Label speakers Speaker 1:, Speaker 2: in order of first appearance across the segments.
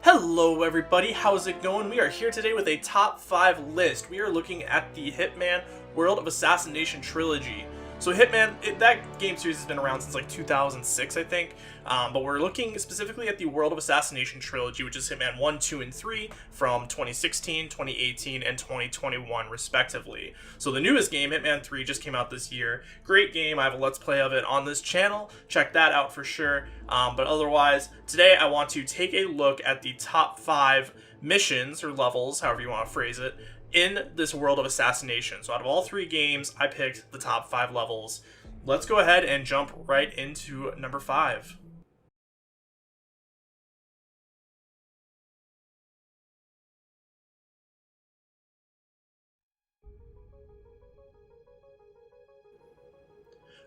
Speaker 1: Hello everybody, how's it going? We are here today with a top 5 list. We are looking at the Hitman World of Assassination trilogy. So Hitman, that game series has been around since like 2006, I think, but we're looking specifically at the World of Assassination trilogy, which is Hitman 1, 2, and 3 from 2016, 2018, and 2021 respectively. So the newest game, Hitman 3, just came out this year. Great game, I have a Let's Play of it on this channel. Check that out for sure. But otherwise, today I want to take a look at the top 5 missions, or levels, however you want to phrase it, in this World of Assassination. So out of all 3 games, I picked the top 5 levels. Let's go ahead and jump right into number 5.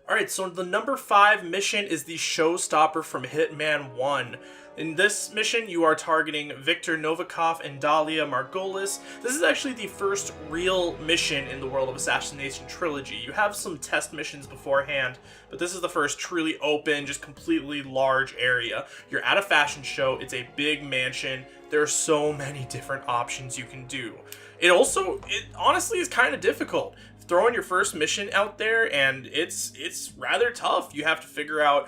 Speaker 1: Alright, so the number 5 mission is the showstopper from Hitman 1. In this mission, you are targeting Viktor Novikov and Dalia Margolis. This is actually the first real mission in the World of Assassination trilogy. You have some test missions beforehand, but this is the first truly open, just completely large area. You're at a fashion show, it's a big mansion, there are so many different options you can do. It honestly is kind of difficult. Throwing your first mission out there, and it's rather tough. You have to figure out,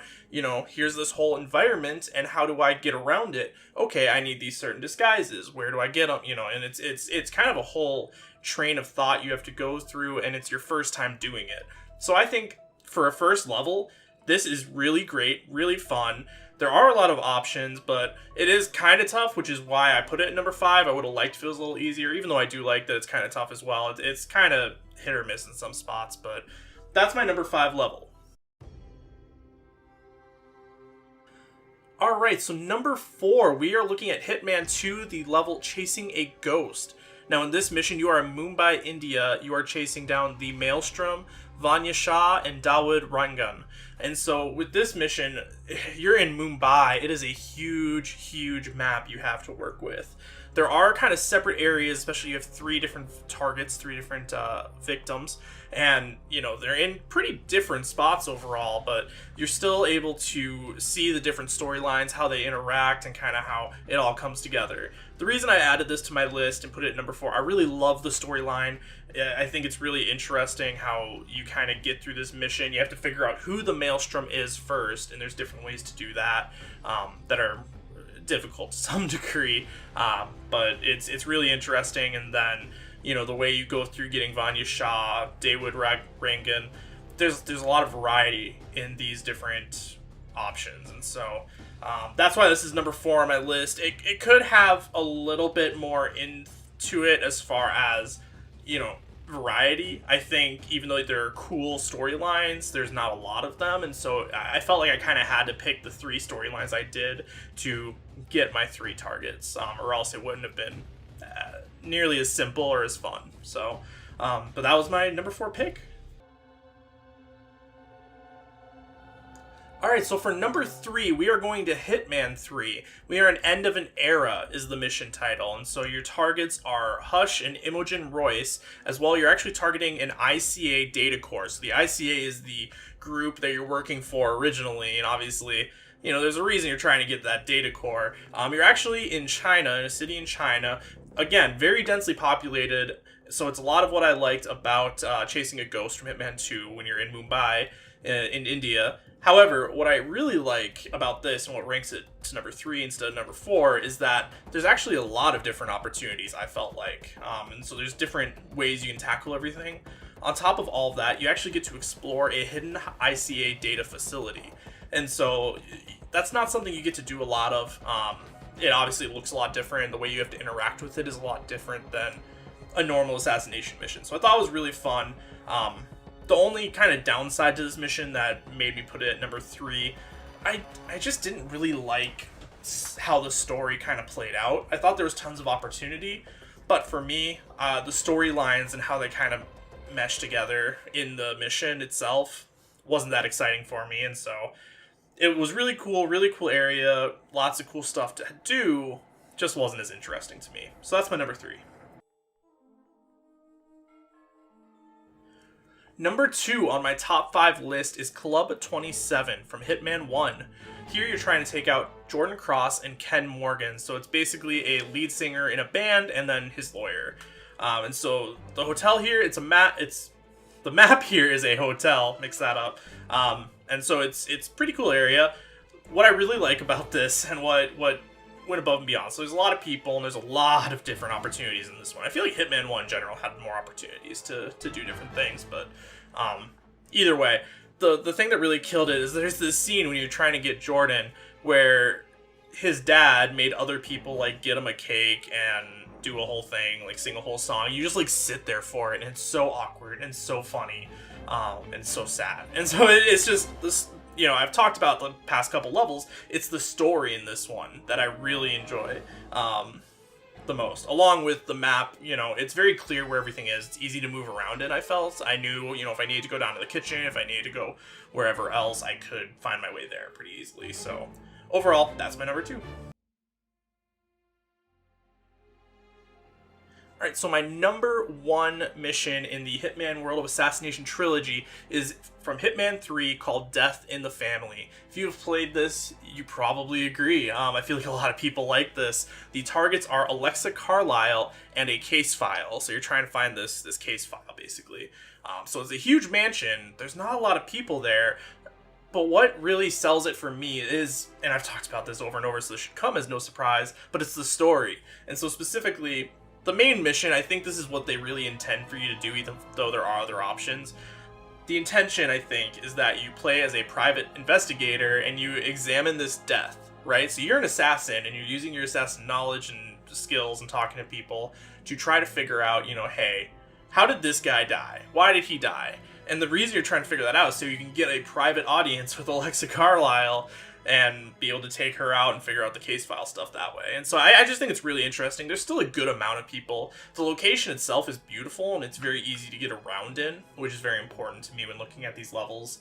Speaker 1: here's this whole environment, and how do I get around it? Okay, I need these certain disguises. Where do I get them? And it's kind of a whole train of thought you have to go through, and it's your first time doing it. So I think for a first level, this is really great, really fun. There are a lot of options, but it is kind of tough, which is why I put it at number 5. I would have liked if it was a little easier, even though I do like that it's kind of tough as well. It's kind of hit or miss in some spots, but that's my number 5 level. Alright, so number 4, we are looking at Hitman 2, the level Chasing a Ghost. Now in this mission, you are in Mumbai, India. You are chasing down the Maelstrom, Vanya Shah, and Dawood Rangan. And so with this mission, you're in Mumbai. It is a huge, huge map you have to work with. There are kind of separate areas, especially you have 3 different targets, 3 different victims, and they're in pretty different spots overall, but you're still able to see the different storylines, how they interact, and kind of how it all comes together. The reason I added this to my list and put it at number 4, I really love the storyline. I think it's really interesting how you kind of get through this mission. You have to figure out who the Maelstrom is first, and there's different ways to do that that are difficult to some degree, but it's really interesting. And then the way you go through getting Vanya Shah, Dawood Rangan, there's a lot of variety in these different options, and so that's why this is number 4 on my list. It could have a little bit more into it as far as variety. I think even though there are cool storylines, there's not a lot of them, and so I felt like I kind of had to pick the 3 storylines I did to get my 3 targets, or else it wouldn't have been nearly as simple or as fun. So, but that was my number 4 pick. Alright, so for number 3, we are going to Hitman 3. We are an End of an Era is the mission title, and so your targets are Hush and Imogen Royce. As well, you're actually targeting an ICA data core. So the ICA is the group that you're working for originally, and obviously, there's a reason you're trying to get that data core. You're actually in China, in a city in China. Again, very densely populated, so it's a lot of what I liked about Chasing a Ghost from Hitman 2 when you're in Mumbai, in India. However, what I really like about this and what ranks it to number 3 instead of number 4 is that there's actually a lot of different opportunities, I felt like. And so there's different ways you can tackle everything. On top of all of that, you actually get to explore a hidden ICA data facility. And so that's not something you get to do a lot of. It obviously looks a lot different. The way you have to interact with it is a lot different than a normal assassination mission. So I thought it was really fun. The only kind of downside to this mission that made me put it at number 3, I just didn't really like how the story kind of played out. I thought there was tons of opportunity, but for me, the storylines and how they kind of meshed together in the mission itself wasn't that exciting for me, and so it was really cool area, lots of cool stuff to do, just wasn't as interesting to me. So that's my number 3. Number 2 on my top 5 list is Club 27 from Hitman 1. Here you're trying to take out Jordan Cross and Ken Morgan, so it's basically a lead singer in a band and then his lawyer. And so the hotel here, the map here is a hotel. Mix that up. And so it's pretty cool area. What I really like about this and what went above and beyond. So there's a lot of people and there's a lot of different opportunities in this one. I feel like Hitman 1 in general had more opportunities to do different things, but either way, the thing that really killed it is there's this scene when you're trying to get Jordan where his dad made other people like get him a cake and do a whole thing, like sing a whole song. You just like sit there for it, and it's so awkward and so funny, and so sad. And so it's just this, you know, I've talked about the past couple levels. It's the story in this one that I really enjoy the most, along with the map. You know, it's very clear where everything is. It's easy to move around in. I knew, you know, if I needed to go down to the kitchen, if I needed to go wherever else, I could find my way there pretty easily. So overall, that's my number 2. Alright, so my number 1 mission in the Hitman World of Assassination trilogy is from Hitman 3 called Death in the Family. If you've played this, you probably agree. I feel like a lot of people like this. The targets are Alexa Carlisle and a case file. So you're trying to find this case file, basically. So it's a huge mansion. There's not a lot of people there. But what really sells it for me is, and I've talked about this over and over, so this should come as no surprise, but it's the story. And so specifically, the main mission, I think this is what they really intend for you to do, even though there are other options. The intention, I think, is that you play as a private investigator and you examine this death, right? So you're an assassin and you're using your assassin knowledge and skills and talking to people to try to figure out, you know, hey, how did this guy die? Why did he die? And the reason you're trying to figure that out is so you can get a private audience with Alexa Carlisle and be able to take her out and figure out the case file stuff that way. And so I just think it's really interesting. There's still a good amount of people. The location itself is beautiful and it's very easy to get around in, which is very important to me when looking at these levels.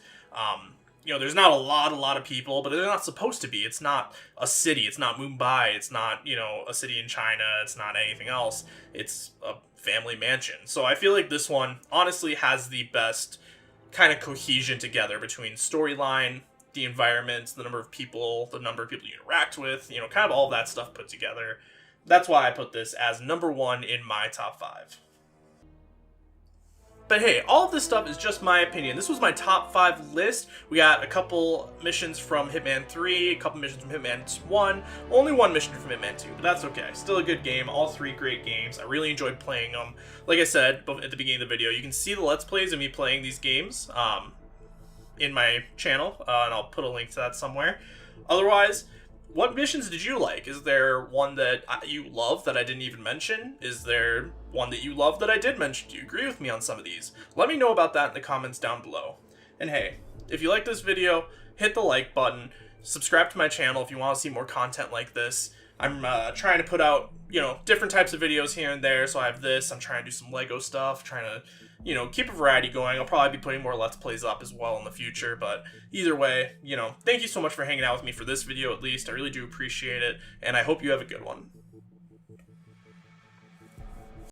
Speaker 1: You know, there's not a lot of people, but they're not supposed to be. It's not a city. It's not Mumbai. It's not, you know, a city in China. It's not anything else. It's a family mansion. So I feel like this one honestly has the best kind of cohesion together between storyline, the environment, the number of people you interact with, you know, kind of all that stuff put together. That's why I put this as number 1 in my top 5. But hey, all of this stuff is just my opinion. This was my top 5 list. We got a couple missions from Hitman 3, a couple missions from Hitman 1, only one mission from Hitman 2, but that's okay. Still a good game, all 3 great games. I really enjoyed playing them. Like I said at the beginning of the video, you can see the Let's Plays of me playing these games in my channel, and I'll put a link to that somewhere. Otherwise, what missions did you like? Is there one that you love that I didn't even mention? Is there one that you love that I did mention? Do you agree with me on some of these? Let me know about that in the comments down below. And hey, if you like this video, hit the like button, subscribe to my channel if you want to see more content like this. I'm trying to put out, you know, different types of videos here and there. So I have this, I'm trying to do some Lego stuff, trying to, you know, keep a variety going. I'll probably be putting more Let's Plays up as well in the future, but either way, you know, thank you so much for hanging out with me for this video at least. I really do appreciate it, and I hope you have a good one.